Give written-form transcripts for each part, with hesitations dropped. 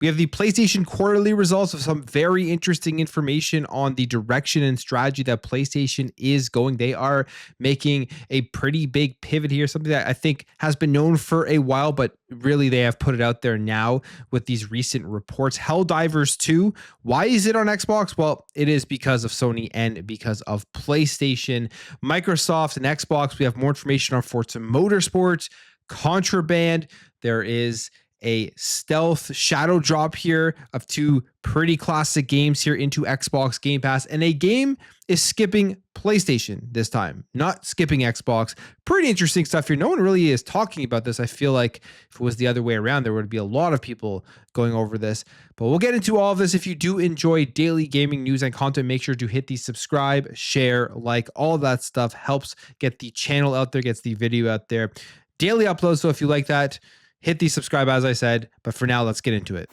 We have the PlayStation quarterly results of some very interesting information on the direction and strategy that PlayStation is going. They are making a pretty big pivot here, something that I think has been known for a while, but really they have put it out there now with these recent reports. Helldivers 2, why is it on Xbox? Well, it is because of Sony and because of PlayStation. Microsoft and Xbox, we have more information on Forza Motorsport, Contraband. There is a stealth shadow drop here of 2 pretty classic games here into Xbox Game Pass, and a game is skipping PlayStation this time, not skipping Xbox. Pretty interesting stuff here. No one really is talking about this. I feel like if it was the other way around, there would be a lot of people going over this, but we'll get into all of this. If you do enjoy daily gaming news and content, make sure to hit the subscribe, share, like, all of that stuff helps get the channel out there, gets the video out there. Daily uploads, so if you like that, hit the subscribe, as I said, but for now, let's get into it.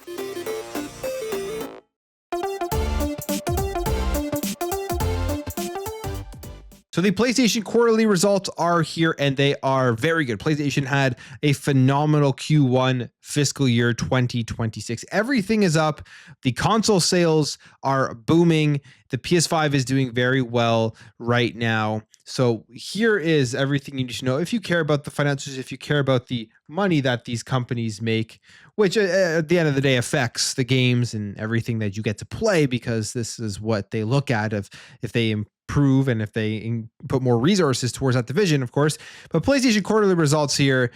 So the PlayStation quarterly results are here, and they are very good. PlayStation had a phenomenal Q1 fiscal year 2026. Everything is up. The console sales are booming. The PS5 is doing very well right now. So here is everything you need to know. If you care about the financials, if you care about the money that these companies make, which at the end of the day affects the games and everything that you get to play, because this is what they look at if they improve and if they put more resources towards that division, of course. But PlayStation quarterly results here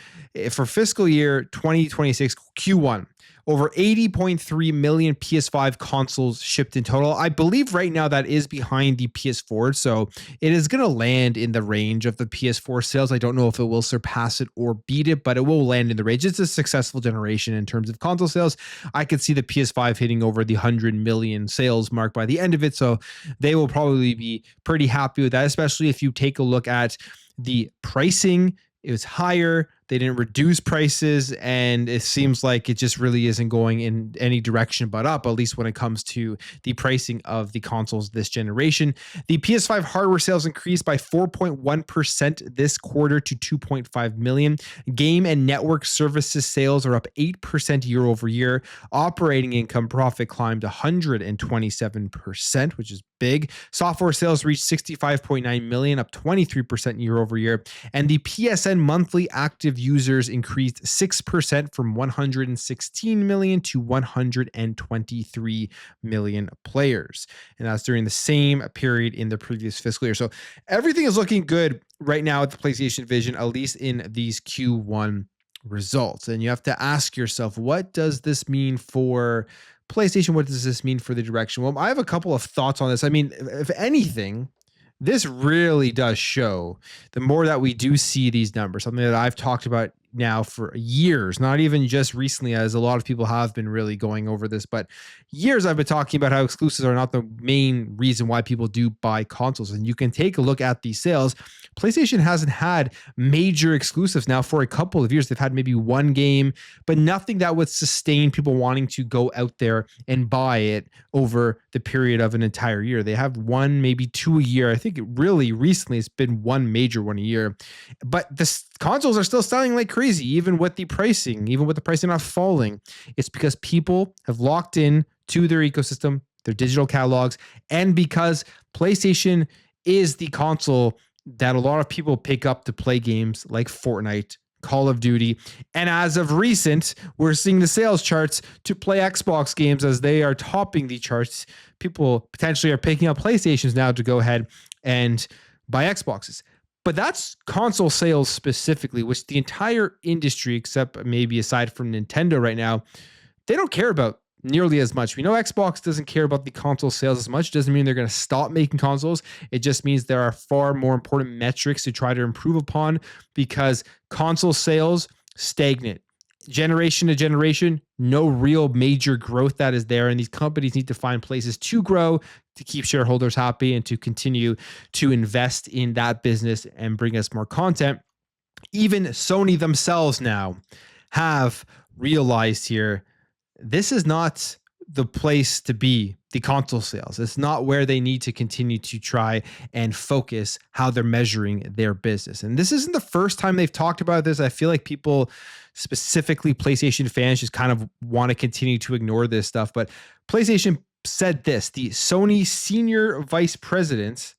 for fiscal year 2026 Q1. Over 80.3 million PS5 consoles shipped in total. I believe right now that is behind the PS4, so it is going to land in the range of the PS4 sales. I don't know if it will surpass it or beat it, but it will land in the range. It's a successful generation in terms of console sales. I could see the PS5 hitting over the 100 million sales mark by the end of it, so they will probably be pretty happy with that, especially if you take a look at the pricing. It was higher. They didn't reduce prices, and it seems like it just really isn't going in any direction but up, at least when it comes to the pricing of the consoles this generation. The PS5 hardware sales increased by 4.1% this quarter to 2.5 million. Game and network services sales are up 8% year over year. Operating income profit climbed 127%, which is big. Software sales reached 65.9 million, up 23% year over year. And the PSN monthly active users increased 6% from 116 million to 123 million players. And that's during the same period in the previous fiscal year. So everything is looking good right now at the PlayStation division, at least in these Q1 results. And you have to ask yourself, what does this mean for PlayStation? What does this mean for the direction? Well, I have a couple of thoughts on this. I mean, if anything, this really does show, the more that we do see these numbers, something that I've talked about now for years, not even just recently, as a lot of people have been really going over this, but years I've been talking about how exclusives are not the main reason why people do buy consoles. And you can take a look at these sales. PlayStation hasn't had major exclusives now for a couple of years. They've had maybe one game, but nothing that would sustain people wanting to go out there and buy it over the period of an entire year. They have one, maybe two a year. I think it really recently it's been one major one a year, but the consoles are still selling like crazy, even with the pricing not falling. It's because people have locked in to their ecosystem, their digital catalogs, and because PlayStation is the console that a lot of people pick up to play games like Fortnite, Call of Duty. And as of recent, we're seeing the sales charts to play Xbox games as they are topping the charts. People potentially are picking up PlayStations now to go ahead and buy Xboxes. But that's console sales specifically, which the entire industry, except maybe aside from Nintendo right now, they don't care about nearly as much. We know Xbox doesn't care about the console sales as much. Doesn't mean they're going to stop making consoles. It just means there are far more important metrics to try to improve upon, because console sales stagnant. Generation to generation, no real major growth that is there. And these companies need to find places to grow, to keep shareholders happy, and to continue to invest in that business and bring us more content. Even Sony themselves now have realized here, this is not the place to be, the console sales. It's not where they need to continue to try and focus how they're measuring their business. And this isn't the first time they've talked about this. I feel like people, specifically PlayStation fans, just kind of want to continue to ignore this stuff. But PlayStation said this, the Sony senior vice president,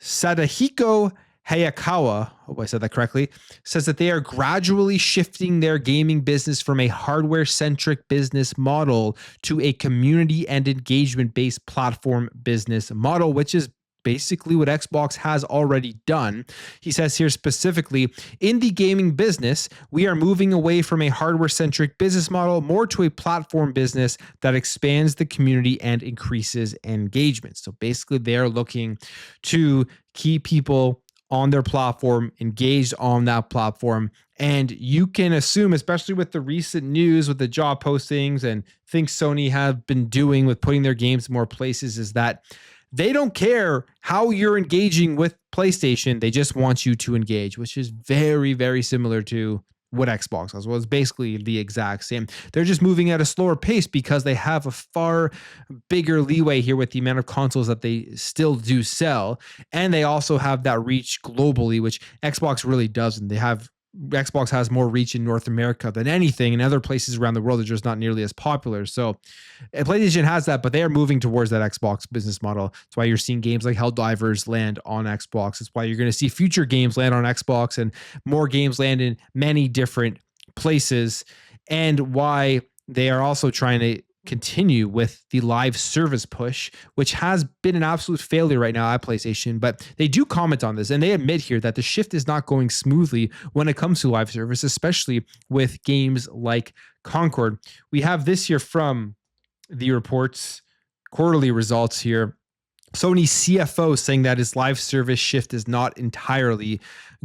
Sadahiko Hayakawa, hope I said that correctly, says that they are gradually shifting their gaming business from a hardware-centric business model to a community and engagement-based platform business model, which is basically what Xbox has already done. He says here specifically, in the gaming business, we are moving away from a hardware-centric business model more to a platform business that expands the community and increases engagement. So basically, they're looking to keep people on their platform, engaged on that platform. And you can assume, especially with the recent news with the job postings and things Sony have been doing with putting their games in more places, is that they don't care how you're engaging with PlayStation. They just want you to engage, which is very, very similar to what Xbox was. Well, it's basically the exact same. They're just moving at a slower pace because they have a far bigger leeway here with the amount of consoles that they still do sell. And they also have that reach globally, which Xbox really doesn't. Xbox has more reach in North America than anything. In other places around the world, they're just not nearly as popular. So PlayStation has that, but they are moving towards that Xbox business model. That's why you're seeing games like Helldivers land on Xbox. That's why you're going to see future games land on Xbox and more games land in many different places, and why they are also trying to continue with the live service push, which has been an absolute failure right now at PlayStation. But they do comment on this, and they admit here that the shift is not going smoothly when it comes to live service, especially with games like Concord. We have this here from the report's quarterly results here. Sony's CFO saying that his live service shift is not entirely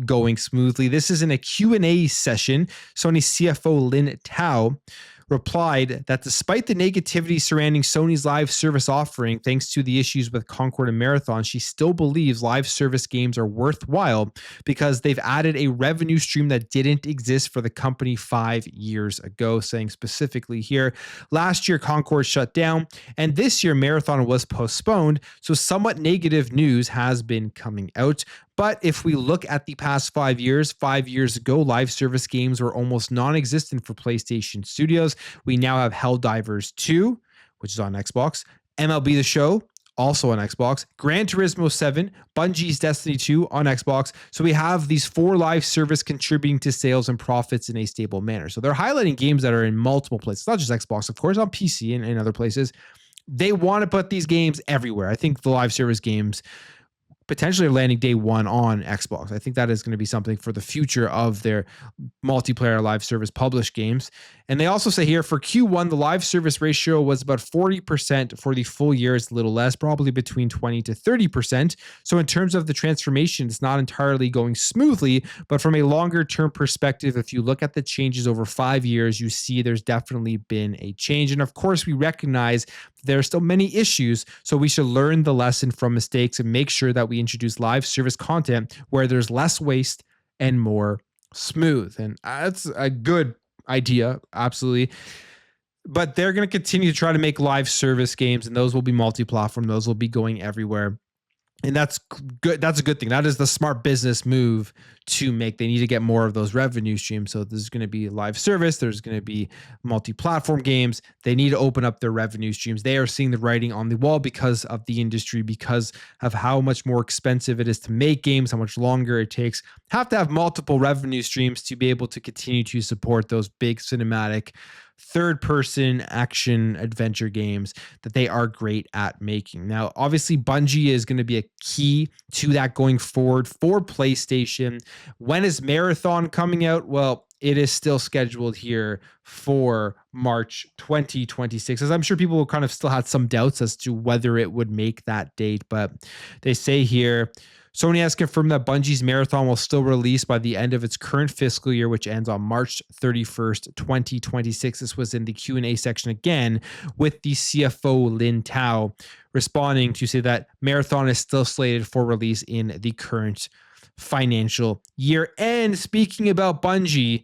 going smoothly. This is in a Q&A session. Sony's CFO Lin Tao replied that despite the negativity surrounding Sony's live service offering, thanks to the issues with Concord and Marathon, she still believes live service games are worthwhile because they've added a revenue stream that didn't exist for the company 5 years ago, saying specifically here, last year Concord shut down and this year Marathon was postponed, so somewhat negative news has been coming out. But if we look at the past 5 years, 5 years ago, live service games were almost non-existent for PlayStation Studios. We now have Helldivers 2, which is on Xbox, MLB The Show, also on Xbox, Gran Turismo 7, Bungie's Destiny 2 on Xbox. So we have these 4 live service contributing to sales and profits in a stable manner. So they're highlighting games that are in multiple places, not just Xbox, of course, on PC and other places. They want to put these games everywhere. I think the live service games potentially are landing day one on Xbox. I think that is going to be something for the future of their multiplayer live service published games. And they also say here for Q1, the live service ratio was about 40%. For the full year, it's a little less, probably between 20 to 30%. So in terms of the transformation, it's not entirely going smoothly, but from a longer term perspective, if you look at the changes over 5 years, you see there's definitely been a change. And of course, we recognize there are still many issues, so we should learn the lesson from mistakes and make sure that we introduce live service content where there's less waste and more smooth. And that's a good idea, absolutely. But they're going to continue to try to make live service games, and those will be multi-platform. Those will be going everywhere. And that's good. That's a good thing. That is the smart business move to make. They need to get more of those revenue streams. So there's going to be live service. There's going to be multi-platform games. They need to open up their revenue streams. They are seeing the writing on the wall because of the industry, because of how much more expensive it is to make games, how much longer it takes. Have to have multiple revenue streams to be able to continue to support those big cinematic third-person action adventure games that they are great at making. Now, obviously, Bungie is going to be a key to that going forward for PlayStation. When is Marathon coming out? Well, it is still scheduled here for March 2026, as I'm sure people will kind of still had some doubts as to whether it would make that date, but they say here, Sony has confirmed that Bungie's Marathon will still release by the end of its current fiscal year, which ends on March 31st, 2026. This was in the Q&A section again with the CFO Lin Tao responding to say that Marathon is still slated for release in the current financial year. And speaking about Bungie,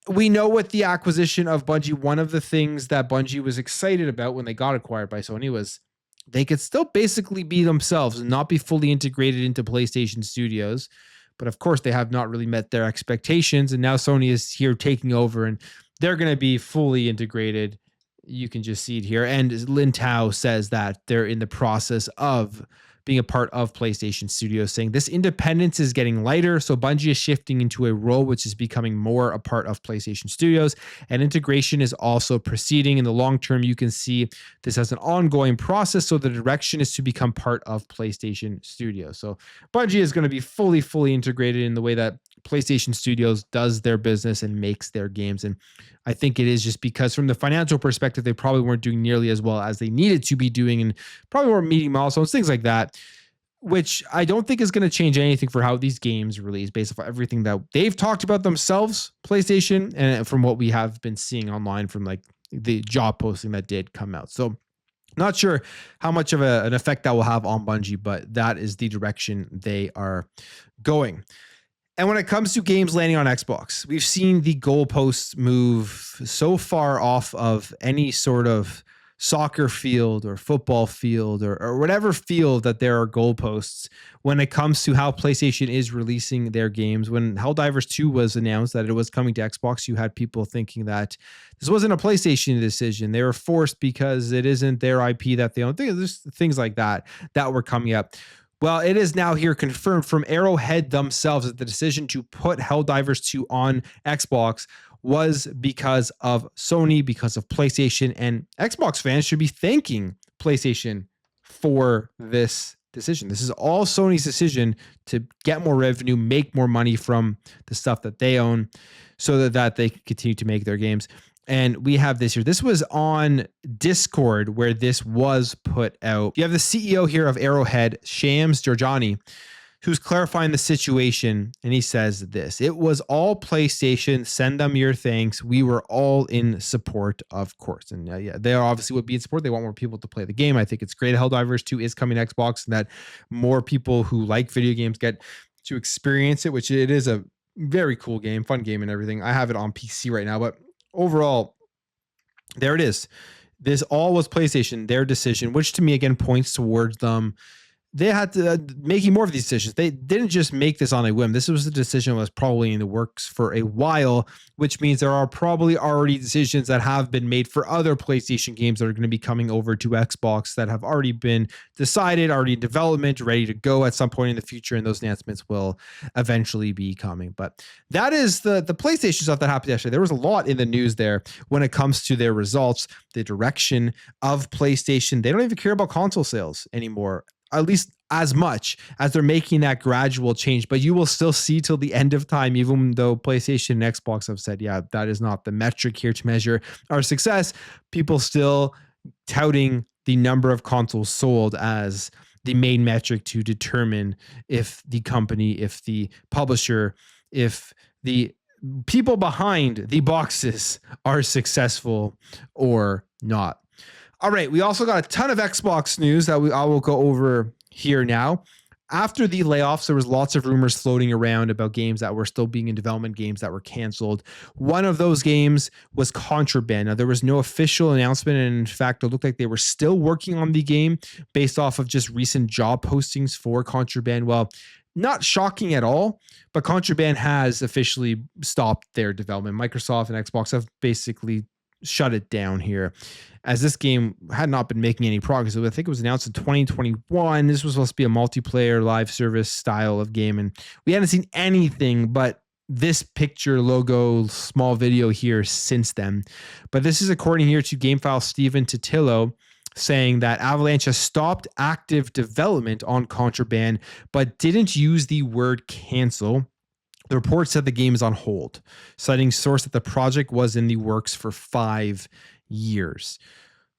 we know with the acquisition of Bungie, one of the things that Bungie was excited about when they got acquired by Sony was they could still basically be themselves and not be fully integrated into PlayStation Studios. But of course, they have not really met their expectations. And now Sony is here taking over and they're going to be fully integrated. You can just see it here. And Lin Tao says that they're in the process of being a part of PlayStation Studios, saying this independence is getting lighter. So Bungie is shifting into a role which is becoming more a part of PlayStation Studios, and integration is also proceeding. In the long term, you can see this as an ongoing process. So the direction is to become part of PlayStation Studios. So Bungie is going to be fully integrated in the way that PlayStation Studios does their business and makes their games. And I think it is just because from the financial perspective, they probably weren't doing nearly as well as they needed to be doing and probably weren't meeting milestones, things like that, which I don't think is going to change anything for how these games release based off everything that they've talked about themselves, PlayStation, and from what we have been seeing online from like the job posting that did come out. So not sure how much of an effect that will have on Bungie, but that is the direction they are going. And when it comes to games landing on Xbox, we've seen the goalposts move so far off of any sort of soccer field or football field or whatever field that there are goalposts when it comes to how PlayStation is releasing their games. When Helldivers 2 was announced that it was coming to Xbox, you had people thinking that this wasn't a PlayStation decision. They were forced because it isn't their IP that they own. There's things like that were coming up. Well, it is now here confirmed from Arrowhead themselves that the decision to put Helldivers 2 on Xbox was because of Sony, because of PlayStation, and Xbox fans should be thanking PlayStation for this decision. This is all Sony's decision to get more revenue, make more money from the stuff that they own so that they can continue to make their games. And we have this here. This was on Discord where this was put out. You have the CEO here of Arrowhead, Shams Georgiani, who's clarifying the situation. And he says this: it was all PlayStation. Send them your thanks. We were all in support, of course. And yeah, they obviously would be in support. They want more people to play the game. I think it's great. Helldivers 2 is coming to Xbox and that more people who like video games get to experience it, which it is a very cool game, fun game and everything. I have it on PC right now, but overall, there it is. This all was PlayStation, their decision, which to me again points towards them. They had to making more of these decisions. They didn't just make this on a whim. This was a decision that was probably in the works for a while, which means there are probably already decisions that have been made for other PlayStation games that are going to be coming over to Xbox that have already been decided, already in development, ready to go at some point in the future, and those announcements will eventually be coming. But that is the PlayStation stuff that happened yesterday. There was a lot in the news there when it comes to their results, the direction of PlayStation. They don't even care about console sales anymore, at least as much as they're making that gradual change. But you will still see till the end of time, even though PlayStation and Xbox have said, yeah, that is not the metric here to measure our success. People still touting the number of consoles sold as the main metric to determine if the company, if the publisher, if the people behind the boxes are successful or not. All right, we also got a ton of Xbox news that I will go over here now. After the layoffs, there was lots of rumors floating around about games that were still being in development, games that were canceled. One of those games was Contraband. Now, there was no official announcement, and in fact, it looked like they were still working on the game based off of just recent job postings for Contraband. Well, not shocking at all, but Contraband has officially stopped their development. Microsoft and Xbox have basically shut it down here, as this game had not been making any progress. I think it was announced in 2021. This was supposed to be a multiplayer live service style of game, and we hadn't seen anything but this picture, logo, small video here since then. But this is according here to GameFile Steven Totillo, saying that Avalanche has stopped active development on Contraband, but didn't use the word cancel. The report said the game is on hold, citing source that the project was in the works for 5 years.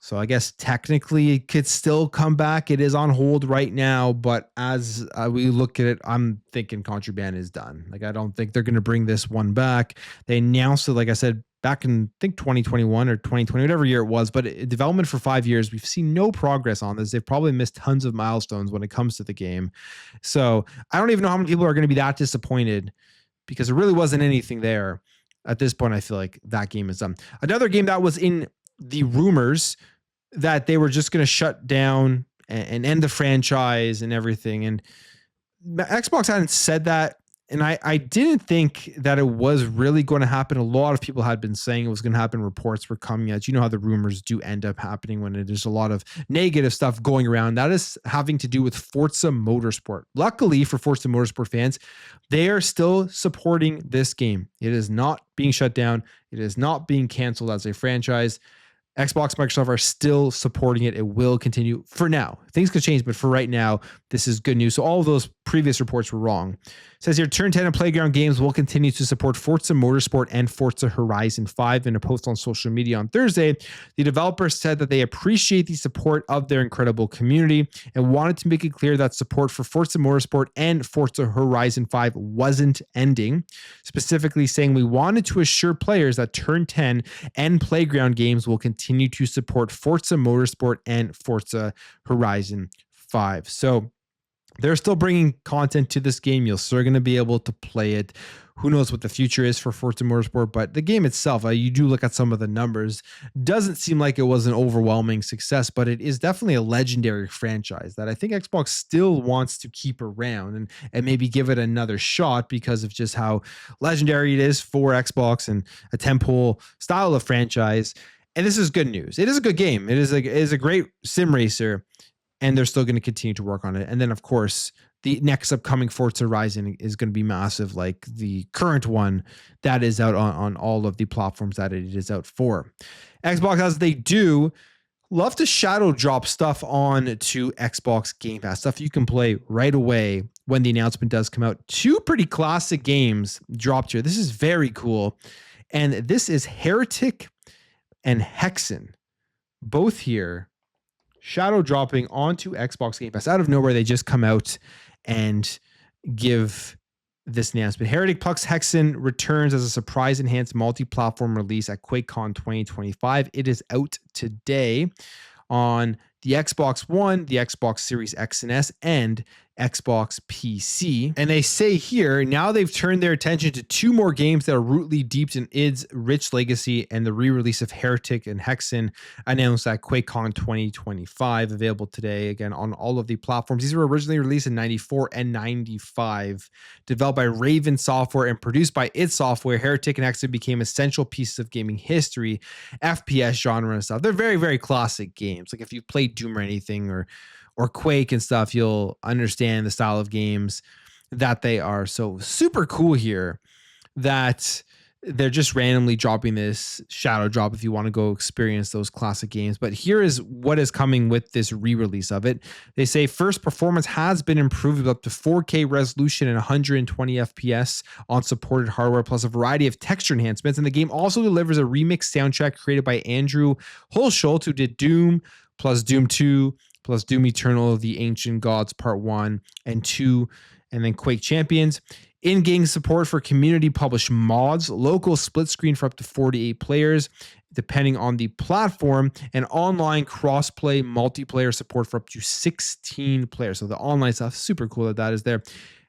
So I guess technically it could still come back. It is on hold right now, but as we look at it, I'm thinking Contraband is done. Like, I don't think they're going to bring this one back. They announced it, like I said, back in, I think 2021 or 2020, whatever year it was, but development for 5 years, we've seen no progress on this. They've probably missed tons of milestones when it comes to the game. So I don't even know how many people are going to be that disappointed, because there really wasn't anything there. at this point, I feel like that game is done. Another game that was in the rumors that they were just going to shut down and end the franchise and everything. And Xbox hadn't said that. And I didn't think that it was really going to happen. A lot of people had been saying it was going to happen. Reports were coming out. You know how the rumors do end up happening when there's a lot of negative stuff going around. That is having to do with Forza Motorsport. Luckily for Forza Motorsport fans, they are still supporting this game. It is not being shut down. It is not being canceled as a franchise. Xbox, Microsoft are still supporting it. It will continue for now. Things could change, but for right now, this is good news. So all of those previous reports were wrong. It says here, Turn 10 and Playground Games will continue to support Forza Motorsport and Forza Horizon 5. In a post on social media on Thursday, the developers said that they appreciate the support of their incredible community and wanted to make it clear that support for Forza Motorsport and Forza Horizon 5 wasn't ending, specifically saying we wanted to assure players that Turn 10 and Playground Games will continue to support Forza Motorsport and Forza Horizon 5. So they're still bringing content to this game. You're still going to be able to play it. Who knows what the future is for Forza Motorsport, but the game itself, you do look at some of the numbers, doesn't seem like it was an overwhelming success, but it is definitely a legendary franchise that I think Xbox still wants to keep around and maybe give it another shot because of just how legendary it is for Xbox and a tentpole style of franchise. And this is good news. It is a good game. It is a great sim racer, and they're still going to continue to work on it. And then, of course, the next upcoming Forza Horizon is going to be massive, like the current one that is out on all of the platforms that it is out for. Xbox, as they do, love to shadow drop stuff on to Xbox Game Pass, stuff you can play right away when the announcement does come out. Two pretty classic games dropped here. This is very cool. And this is Heretic and Hexen, both here, shadow dropping onto Xbox Game Pass. Out of nowhere, they just come out and give this announcement. Heretic plus Hexen returns as a surprise enhanced multi-platform release at QuakeCon 2025. It is out today on the Xbox One, the Xbox Series X and S, and Xbox PC. And they say here, now they've turned their attention to two more games that are rooted deep in id's rich legacy, and the re-release of Heretic and Hexen announced at QuakeCon 2025, available today, again, on all of the platforms. These were originally released in 94 and 95, developed by Raven Software and produced by id Software. Heretic and Hexen became essential pieces of gaming history, FPS genre and stuff. They're very, very classic games. Like if you've played Doom or anything, or Quake and stuff, you'll understand the style of games that they are. So super cool here that they're just randomly dropping this shadow drop if you want to go experience those classic games. But here is what is coming with this re-release of it. They say first, performance has been improved with up to 4K resolution and 120 FPS on supported hardware, plus a variety of texture enhancements. And the game also delivers a remixed soundtrack created by Andrew Hulshult, who did Doom plus Doom 2 plus Doom Eternal, The Ancient Gods Part 1 and 2, and then Quake Champions. In-game support for community-published mods, local split screen for up to 48 players, depending on the platform, and online cross-play multiplayer support for up to 16 players. So the online stuff, super cool that is there.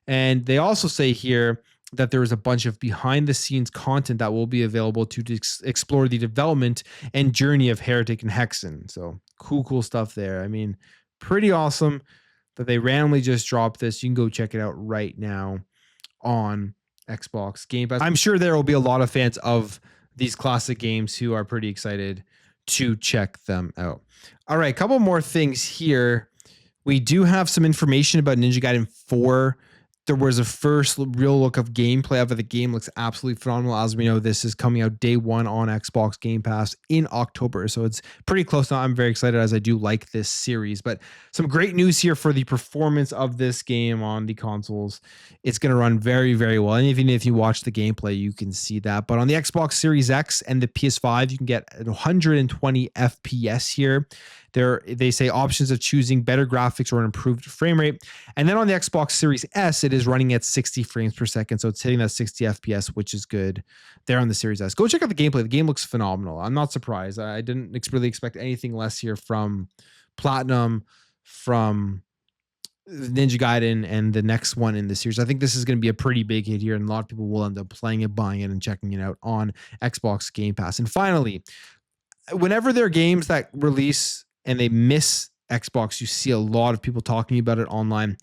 And they also say here that there is a bunch of behind-the-scenes content that will be available to explore the development and journey of Heretic and Hexen. So cool stuff there. I mean, pretty awesome that they randomly just dropped this. You can go check it out right now on Xbox Game Pass. I'm sure there will be a lot of fans of these classic games who are pretty excited to check them out. All right, a couple more things here. We do have some information about Ninja Gaiden 4. There was a first real look of gameplay of it. The game looks absolutely phenomenal. As we know, this is coming out day one on Xbox Game Pass in October. So it's pretty close now. I'm very excited as I do like this series. But some great news here for the performance of this game on the consoles. It's going to run very, very well. And even if you watch the gameplay, you can see that. But on the Xbox Series X and the PS5, you can get 120 FPS here. They say options of choosing better graphics or an improved frame rate. And then on the Xbox Series S, it is running at 60 frames per second. So it's hitting that 60 FPS, which is good there on the Series S. Go check out the gameplay. The game looks phenomenal. I'm not surprised. I didn't really expect anything less here from Platinum, from Ninja Gaiden and the next one in the series. I think this is going to be a pretty big hit here, and a lot of people will end up playing it, buying it, and checking it out on Xbox Game Pass. And finally, whenever there are games that release and they miss Xbox, you see a lot of people talking about it online.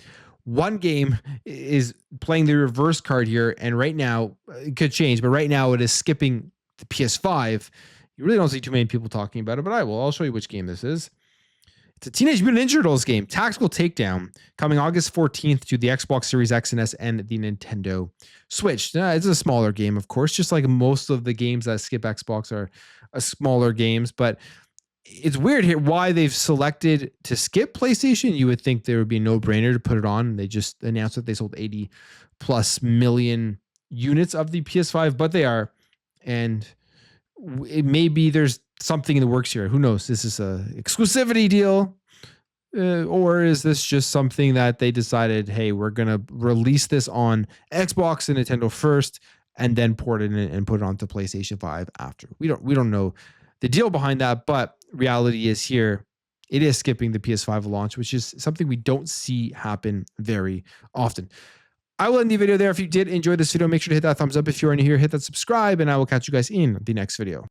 One game is playing the reverse card here, and right now, it could change, but right now it is skipping the PS5. You really don't see too many people talking about it, but I'll show you which game this is. It's a Teenage Mutant Ninja Turtles game, Tactical Takedown, coming August 14th to the Xbox Series X and S and the Nintendo Switch. It's a smaller game, of course, just like most of the games that skip Xbox are smaller games, but it's weird here why they've selected to skip PlayStation. You would think there would be a no-brainer to put it on. They just announced that they sold 80 plus million units of the PS5, but they are. And it may be there's something in the works here. Who knows? This is a exclusivity deal, or is this just something that they decided, hey, we're gonna release this on Xbox and Nintendo first, and then port it in and put it onto PlayStation 5 after? We don't know the deal behind that, but reality is here. It is skipping the PS5 launch, which is something we don't see happen very often. I will end the video there. If you did enjoy this video, make sure to hit that thumbs up. If you're new here, hit that subscribe, and I will catch you guys in the next video.